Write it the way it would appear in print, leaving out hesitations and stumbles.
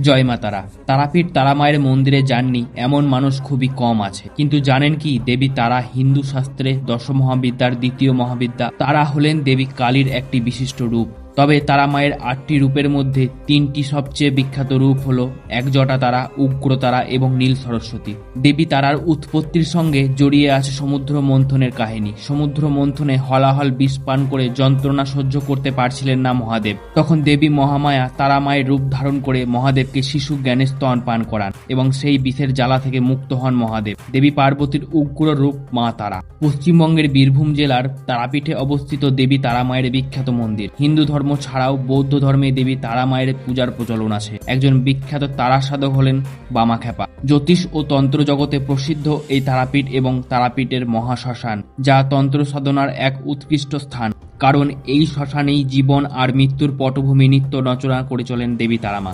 জয় মা তারা। তারাপীঠ তারামায়ের মন্দিরে যাননি এমন মানুষ খুবই কম আছে, কিন্তু জানেন কি দেবী তারা হিন্দু শাস্ত্রে দশমহাবিদ্যার দ্বিতীয় মহাবিদ্যা। তারা হলেন দেবী কালীর একটি বিশিষ্ট রূপ। তবে তারা মায়ের ৮টি রূপের মধ্যে ৩টি সবচেয়ে বিখ্যাত রূপ হল একজটা তারা, উগ্রতারা এবং নীল সরস্বতী। দেবী তারার উৎপত্তির সঙ্গে জড়িয়ে আছে সমুদ্র মন্থনের কাহিনী। সমুদ্র মন্থনে হলাহল বিষ পান করে যন্ত্রণা সহ্য করতে পারছিলেন না মহাদেব। তখন দেবী মহামায়া তারা মায়ের রূপ ধারণ করে মহাদেবকে শিশু জ্ঞানের স্তন পান করান এবং সেই বিষের জ্বালা থেকে মুক্ত হন মহাদেব। দেবী পার্বতীর উগ্র রূপ মা তারা। পশ্চিমবঙ্গের বীরভূম জেলার তারাপীঠে অবস্থিত দেবী তারা মায়ের বিখ্যাত মন্দির। হিন্দু ধর্ম ছাড়াও বৌদ্ধ ধর্মে দেবী তারা মায়ের পূজার প্রচলন আছে। একজন বিখ্যাত তারা সাধক হলেন বামাখ্যাপা। জ্যোতিষ ও তন্ত্র জগতে প্রসিদ্ধ এই তারাপীঠ এবং তারাপীঠের মহাশ্মশান, যা তন্ত্র সাধনার এক উৎকৃষ্ট স্থান। কারণ এই শ্মশানেই জীবন আর মৃত্যুর পটভূমি নিত্য রচনা করে চলেন দেবী তারা মা।